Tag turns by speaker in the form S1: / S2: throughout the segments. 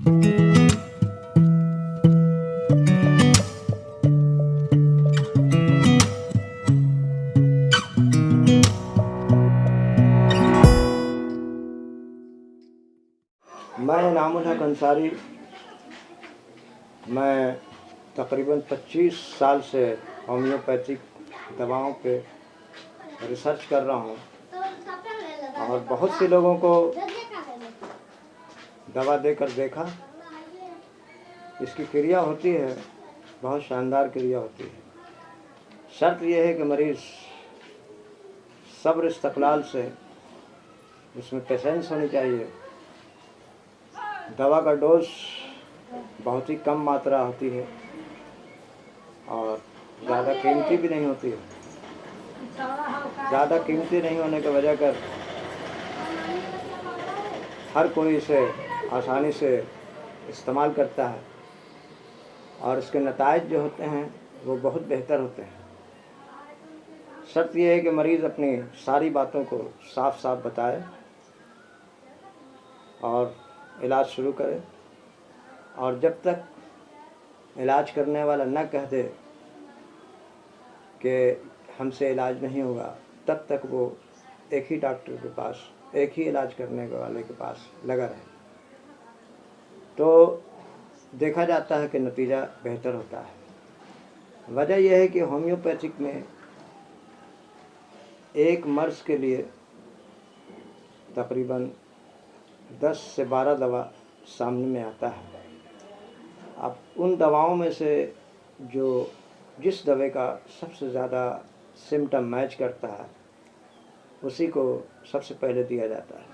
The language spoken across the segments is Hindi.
S1: मैं इनामुल हक अंसारी। मैं तकरीबन 25 साल से होम्योपैथिक दवाओं पे रिसर्च कर रहा हूँ और बहुत से लोगों को दवा देकर देखा। इसकी क्रिया होती है, बहुत शानदार क्रिया होती है। शर्त यह है कि मरीज़ सब्र इस्तक़लाल से, उसमें पेशेंस होनी चाहिए। दवा का डोज बहुत ही कम मात्रा होती है और ज़्यादा कीमती भी नहीं होती है। ज़्यादा कीमती नहीं होने की वजह कर हर कोई इसे आसानी से इस्तेमाल करता है और इसके नताइज जो होते हैं वो बहुत बेहतर होते हैं। शर्त यह है कि मरीज़ अपनी सारी बातों को साफ साफ बताए और इलाज शुरू करे, और जब तक इलाज करने वाला न कह दे कि हमसे इलाज नहीं होगा, तब तक वो एक ही डॉक्टर के पास, एक ही इलाज करने वाले के पास लगा रहे। तो देखा जाता है कि नतीजा बेहतर होता है। वजह यह है कि होम्योपैथिक में एक मर्ज़ के लिए तकरीबन 10 से 12 दवा सामने में आता है। अब उन दवाओं में से जिस दवा का सबसे ज़्यादा सिम्टम मैच करता है उसी को सबसे पहले दिया जाता है।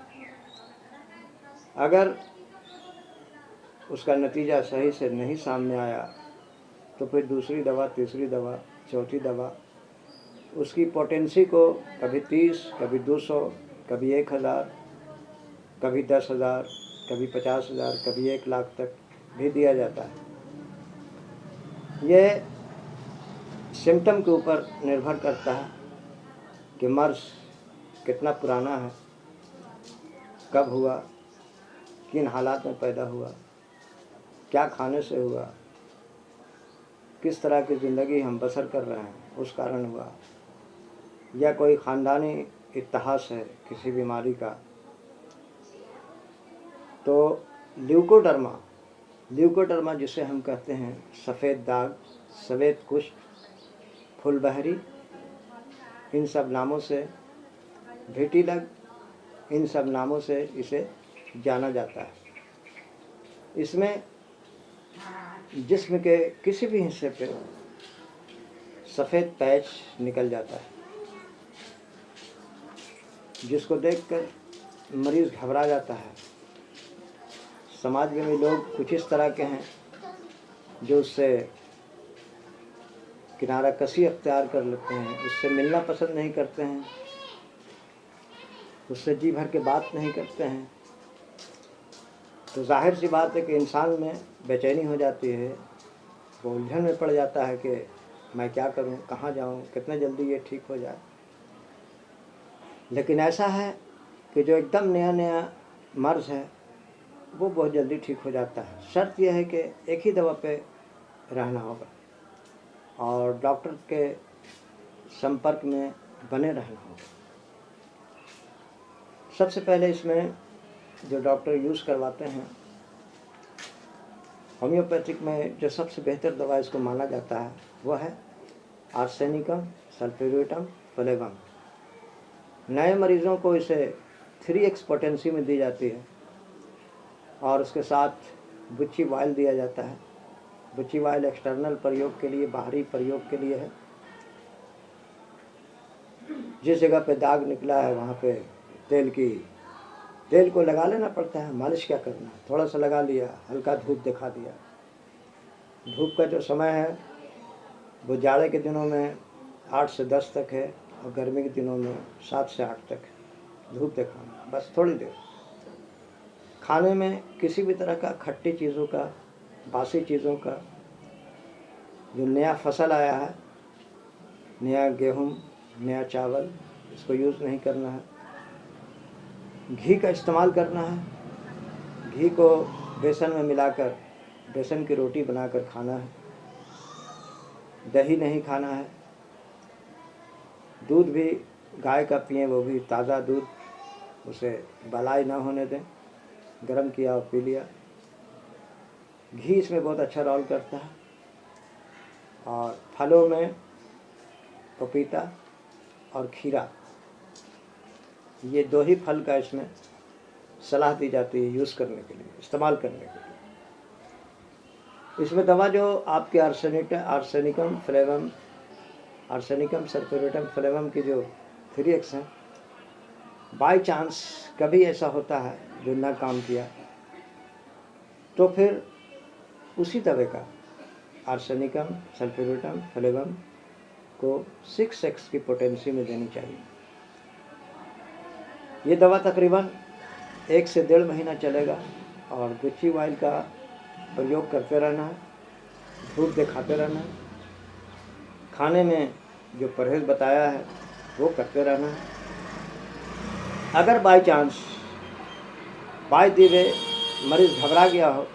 S1: अगर उसका नतीजा सही से नहीं सामने आया तो फिर दूसरी दवा, तीसरी दवा, चौथी दवा, उसकी पोटेंसी को कभी 30, कभी 200, कभी 1000, कभी 10,000, कभी 50,000, कभी 1 लाख तक भी दिया जाता है। ये सिम्टम के ऊपर निर्भर करता है कि मर्ज़ कितना पुराना है, कब हुआ, किन हालात में पैदा हुआ, क्या खाने से हुआ, किस तरह की ज़िंदगी हम बसर कर रहे हैं उस कारण हुआ, या कोई ख़ानदानी इतिहास है किसी बीमारी का। तो ल्यूकोडर्मा जिसे हम कहते हैं सफ़ेद दाग, सफ़ेद कुष्ठ, फुलबहरी, इन सब नामों से, भिटिलग, इन सब नामों से इसे जाना जाता है। इसमें जिस्म के किसी भी हिस्से पे सफ़ेद पैच निकल जाता है, जिसको देखकर मरीज़ घबरा जाता है। समाज में भी लोग कुछ इस तरह के हैं जो उससे किनारा कसी अख्तियार कर लेते हैं, उससे मिलना पसंद नहीं करते हैं, उससे जी भर के बात नहीं करते हैं। तो जाहिर सी बात है कि इंसान में बेचैनी हो जाती है, वो उलझन में पड़ जाता है कि मैं क्या करूं, कहाँ जाऊं, कितने जल्दी ये ठीक हो जाए। लेकिन ऐसा है कि जो एकदम नया नया मर्ज़ है वो बहुत जल्दी ठीक हो जाता है। शर्त यह है कि एक ही दवा पे रहना होगा और डॉक्टर के संपर्क में बने रहना होगा। सबसे पहले इसमें जो डॉक्टर यूज़ करवाते हैं, होम्योपैथिक में जो सबसे बेहतर दवा इसको माना जाता है वह है आर्सेनिकम सल्फ्यूरिटम फ्लेवम। नए मरीज़ों को इसे 3x पोटेंसी में दी जाती है और उसके साथ बुच्ची वाइल दिया जाता है। बुच्ची वाइल एक्सटर्नल प्रयोग के लिए, बाहरी प्रयोग के लिए है। जिस जगह पे दाग निकला है वहाँ पे तेल को लगा लेना पड़ता है, मालिश क्या करना, थोड़ा सा लगा लिया, हल्का धूप दिखा दिया। धूप का जो समय है वो जाड़े के दिनों में 8 से 10 तक है और गर्मी के दिनों में 7 से 8 तक है। धूप दिखाना बस थोड़ी देर। खाने में किसी भी तरह का खट्टी चीज़ों का, बासी चीज़ों का, जो नया फसल आया है, नया गेहूँ, नया चावल, इसको यूज़ नहीं करना है। घी का इस्तेमाल करना है। घी को बेसन में मिलाकर बेसन की रोटी बनाकर खाना है। दही नहीं खाना है। दूध भी गाय का पिएं, वो भी ताज़ा दूध, उसे बलाई ना होने दें। गरम किया और पी लिया। घी इसमें बहुत अच्छा रोल करता है। और फलों में पपीता और खीरा, ये 2 ही फल का इसमें सलाह दी जाती है यूज़ करने के लिए, इस्तेमाल करने के लिए। इसमें दवा जो आपके आर्सेनिकम सल्फ्यूरेटम फ्लेवम की जो 3X हैं, बाय चांस कभी ऐसा होता है जो ना काम किया, तो फिर उसी दवा का आर्सेनिकम सल्फ्यूरेटम फ्लेवम को 6X की पोटेंसी में देनी चाहिए। ये दवा तकरीबन 1 से 1.5 महीना चलेगा और गुच्छी ऑयल का प्रयोग करते रहना है, धूप दिखाते रहना है, खाने में जो परहेज़ बताया है वो करते रहना है। अगर बाय चांस बाय दी वे मरीज़ घबरा गया हो,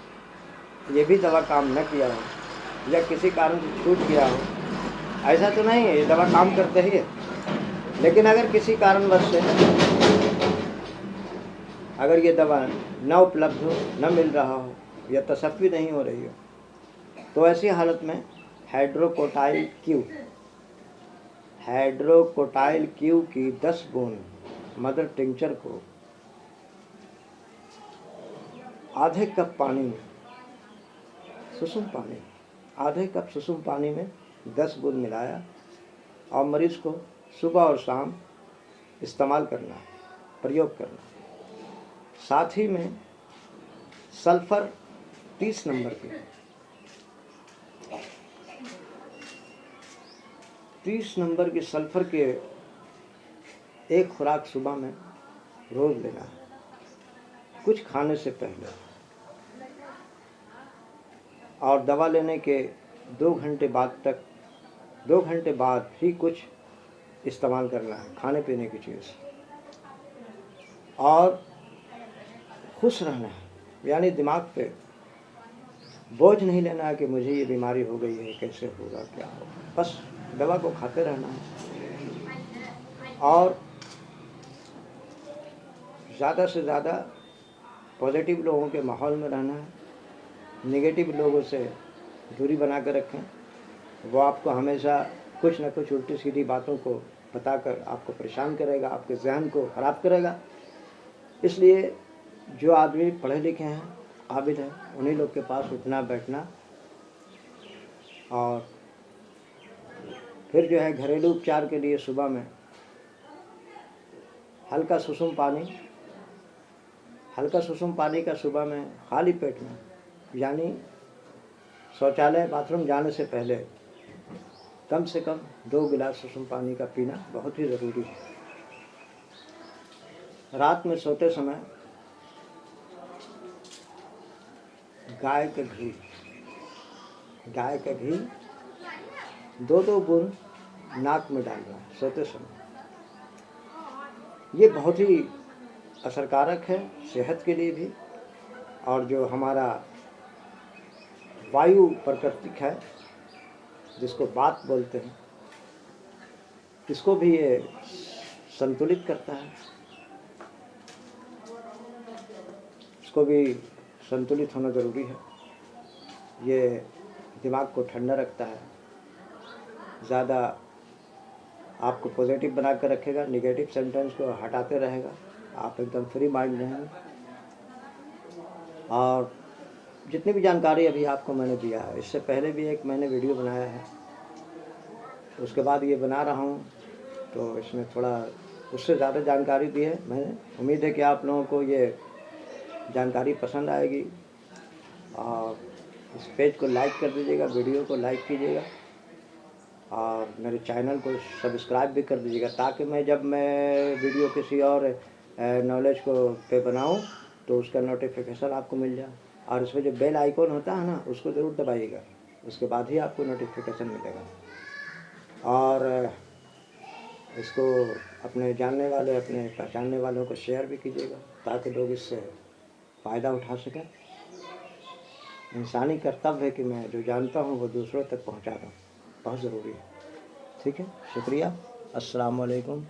S1: ये भी दवा काम न किया हो या किसी कारण से छूट गया हो, ऐसा तो नहीं है, ये दवा काम करते ही है, लेकिन अगर किसी कारणवश से अगर ये दवा न उपलब्ध हो, न मिल रहा हो या तसफ़्फ़ी नहीं हो रही हो, तो ऐसी हालत में हाइड्रोकोटाइल क्यू की 10 बूंद मदर टिंचर को आधे कप पानी में, सुसुम पानी, आधे कप सुसुम पानी में 10 बूंद मिलाया और मरीज़ को सुबह और शाम इस्तेमाल करना, प्रयोग करना। साथ ही में सल्फ़र 30 नंबर की 30 नंबर की सल्फ़र के एक खुराक सुबह में रोज़ लेना है, कुछ खाने से पहले, और दवा लेने के 2 घंटे बाद ही कुछ इस्तेमाल करना है खाने पीने की चीज़। और खुश रहना है, यानी दिमाग पे बोझ नहीं लेना है कि मुझे ये बीमारी हो गई है, कैसे होगा, क्या होगा। बस दवा को खाते रहना है और ज़्यादा से ज़्यादा पॉजिटिव लोगों के माहौल में रहना है। नेगेटिव लोगों से दूरी बना कर रखें। वो आपको हमेशा कुछ न कुछ उल्टी सीधी बातों को बताकर आपको परेशान करेगा, आपके ज़हन को ख़राब करेगा। इसलिए जो आदमी पढ़े लिखे हैं, आबिद हैं, उन्हीं लोग के पास उठना बैठना। और फिर जो है घरेलू उपचार के लिए सुबह में हल्का सुसुम पानी का सुबह में खाली पेट में, यानी शौचालय बाथरूम जाने से पहले कम से कम 2 गिलास सुसुम पानी का पीना बहुत ही ज़रूरी है। रात में सोते समय गाय का घी 2-2 बूंद नाक में डालना है सोते समय। ये बहुत ही असरकारक है सेहत के लिए भी, और जो हमारा वायु प्राकृतिक है जिसको वात बोलते हैं, इसको भी ये संतुलित करता है, इसको भी संतुलित होना ज़रूरी है। ये दिमाग को ठंडा रखता है, ज़्यादा आपको पॉजिटिव बना कर रखेगा, निगेटिव सेंटेंस को हटाते रहेगा, आप एकदम फ्री माइंड रहेंगे। और जितनी भी जानकारी अभी आपको मैंने दिया है, इससे पहले भी एक मैंने वीडियो बनाया है, उसके बाद ये बना रहा हूँ, तो इसमें थोड़ा उससे ज़्यादा जानकारी दी है मैंने। उम्मीद है कि आप लोगों को ये जानकारी पसंद आएगी और इस पेज को लाइक कर दीजिएगा, वीडियो को लाइक कीजिएगा और मेरे चैनल को सब्सक्राइब भी कर दीजिएगा, ताकि जब मैं वीडियो किसी और नॉलेज को पे बनाऊं तो उसका नोटिफिकेशन आपको मिल जाए। और इसमें जो बेल आइकॉन होता है ना, उसको ज़रूर दबाइएगा, उसके बाद ही आपको नोटिफिकेशन मिलेगा। और इसको अपने जानने वाले, अपने पहचानने वालों को शेयर भी कीजिएगा, ताकि लोग इससे फ़ायदा उठा सकें। इंसानी कर्तव्य है कि मैं जो जानता हूँ वो दूसरों तक पहुँचा दूँ, बहुत ज़रूरी है। ठीक है, शुक्रिया। अस्सलाम वालेकुम।